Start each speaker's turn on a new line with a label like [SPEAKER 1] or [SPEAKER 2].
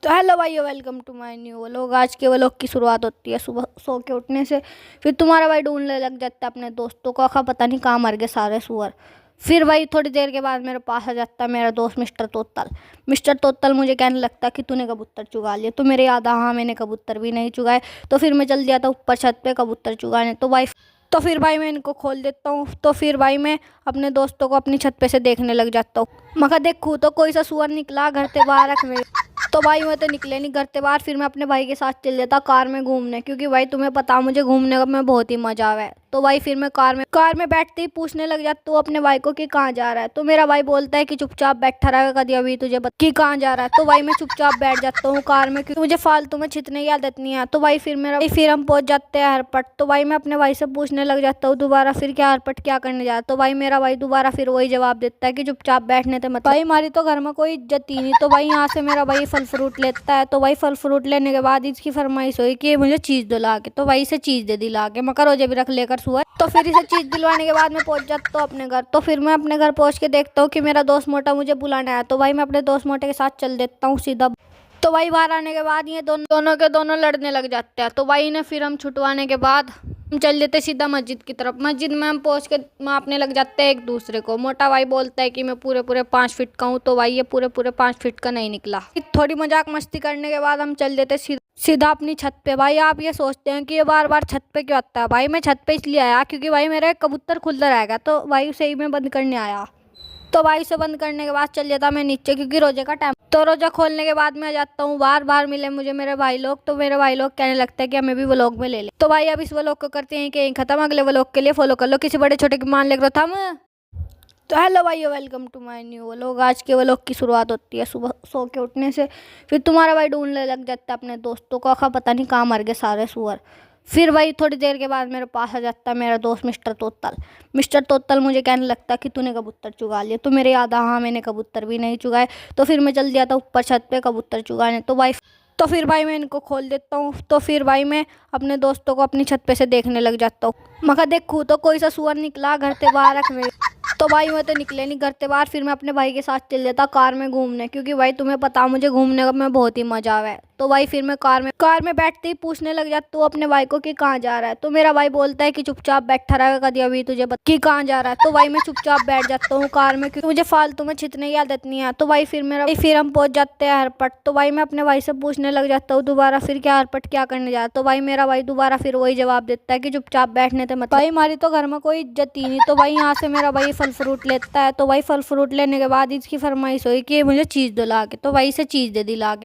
[SPEAKER 1] तो हेलो भाइयों, welcome to my new vlog. आज के व्लॉग की शुरुआत होती है सुबह सो के उठने से। फिर तुम्हारा भाई ढूंढने लग जाता है अपने दोस्तों को, आखा पता नहीं कहाँ मर गए सारे सुअर। फिर भाई थोड़ी देर के बाद मेरे पास आ जाता है मेरा दोस्त मिस्टर तोतल। मिस्टर तोतल मुझे कहने लगता है कि तूने कबूतर चुगा लिए। तो मेरे याद हाँ, मैंने कबूतर भी नहीं चुगाए। तो फिर मैं चल दिया था ऊपर छत पे कबूतर चुगाने। तो फिर भाई मैं इनको खोल देता हूँ। तो फिर भाई मैं अपने दोस्तों को अपनी छत पे से देखने लग जाता हूँ। मगर देखूँ तो कोई सा सुअर निकला घर से बाहर रख में। तो भाई मैं तो निकले नहीं घर से बाहर। फिर मैं अपने भाई के साथ चल जाता कार में घूमने, क्योंकि भाई तुम्हें पता मुझे घूमने में बहुत ही मजा आवा है। तो भाई फिर मैं कार में बैठते ही पूछने लग जाता हूँ अपने भाई को कि कहाँ जा रहा है। तो मेरा भाई बोलता है कि चुपचाप बैठा रहा कभी अभी तुझे कि कहाँ जा रहा है। तो भाई मैं चुपचाप बैठ जाता हूँ कार में, क्योंकि मुझे फालतू में छितने की आदत नहीं है। तो भाई फिर हम पहुंच जाते हैं हरपट। तो भाई मैं अपने भाई से पूछने लग जाता हूँ दोबारा फिर क्या हरपट क्या करने जा। तो भाई मेरा भाई दोबारा फिर वही जवाब देता है कि चुपचाप बैठने थे मत। भाई हमारी तो घर में कोई इज्जत ही नहीं। तो भाई यहाँ से मेरा भाई फल फ्रूट लेता है। तो भाई फल फ्रूट लेने के बाद इसकी फरमाइश हुई कि मुझे चीज़ दिला के। तो भाई इसे चीज़ दे दिला के मकर रोजे भी रख लेकर सुअर। तो फिर इसे चीज़ दिलवाने के बाद मैं पहुंच जाता हूँ अपने घर। तो फिर मैं अपने घर पहुंच के देखता हूँ कि मेरा दोस्त मोटा मुझे बुलाने आया। तो भाई मैं अपने दोस्त मोटे के साथ चल देता हूँ सीधा। तो भाई बाहर आने के बाद ये दोनों लड़ने लग जाते हैं। तो भाई ने फिर हम छुटवाने के बाद हम चल देते सीधा मस्जिद की तरफ। मस्जिद में हम पहुंच के मापने लग जाते हैं एक दूसरे को। मोटा भाई बोलता है कि मैं पूरे 5 फीट का हूँ। तो भाई ये पूरे 5 फीट का नहीं निकला। थोड़ी मजाक मस्ती करने के बाद हम चल देते सीधा अपनी छत पे। भाई आप ये सोचते हैं कि ये बार बार छत पे क्यों आता है। भाई मैं छत पे इसलिए आया क्योंकि भाई मेरा एक कबूतर खुलता रहेगा। तो भाई उसे ही मैं बंद करने आया। तो भाई उसे बंद करने के बाद चल जाता मैं नीचे, क्योंकि रोजे का टाइम। तो रोजा खोलने के बाद मैं आ जाता हूँ। बार मिले मुझे मेरे भाई लोग। तो मेरे भाई लोग कहने लगता है कि हमें भी व्लॉग में ले ले। तो भाई अब इस व्लॉग को करते हैं कि यहीं खत्म। अगले व्लॉग के लिए फॉलो कर लो किसी बड़े छोटे की मान लेकर था मैं। तो हेलो भाइयों, welcome to my new vlog. आज के व्लॉग की शुरुआत होती है सुबह सो के उठने से। फिर तुम्हारा भाई ढूंढने लग जाता है अपने दोस्तों को, आखा पता नहीं कहाँ मर गए सारे सुअर। फिर भाई थोड़ी देर के बाद मेरे पास आ जाता है मेरा दोस्त मिस्टर तोतल। मिस्टर तोतल मुझे कहने लगता है कि तूने कबूतर चुगा लिए। तो मेरे याद हाँ, मैंने कबूतर भी नहीं चुगाए। तो फिर मैं चल दिया था ऊपर छत पे कबूतर चुगाने। तो फिर भाई मैं इनको खोल देता हूँ। तो फिर भाई मैं अपने दोस्तों को अपनी छत पे से देखने लग जाता हूँ। मगर देखूँ तो कोई सा सुअर निकला घर से बाहर रख में। तो भाई मैं तो निकले नहीं घर से बाहर। फिर मैं अपने भाई के साथ चल जाता कार में घूमने, क्योंकि भाई तुम्हें पता मुझे घूमने में बहुत ही मजा आवा है। तो भाई फिर मैं कार में बैठते ही पूछने लग जाता हूँ अपने भाई को कि कहाँ जा रहा है। तो मेरा भाई बोलता है कि चुपचाप बैठा रहा कभी अभी तुझे कि कहाँ जा रहा है। तो भाई मैं चुपचाप बैठ जाता हूँ कार में, क्योंकि मुझे फालतू में छितने की आदत नहीं है। तो भाई फिर हम पहुंच जाते हैं हरपट। तो भाई मैं अपने भाई से पूछने लग जाता हूँ दोबारा फिर क्या हरपट क्या करने जा। तो भाई मेरा भाई दोबारा फिर वही जवाब देता है कि चुपचाप बैठने थे मत। भाई हमारी तो घर में कोई इज्जत ही नहीं। तो भाई यहाँ से मेरा भाई फल फ्रूट लेता है। तो भाई फल फ्रूट लेने के बाद इसकी फरमाइश हुई कि मुझे चीज़ दिला के। तो भाई इसे चीज़ दे दिला के।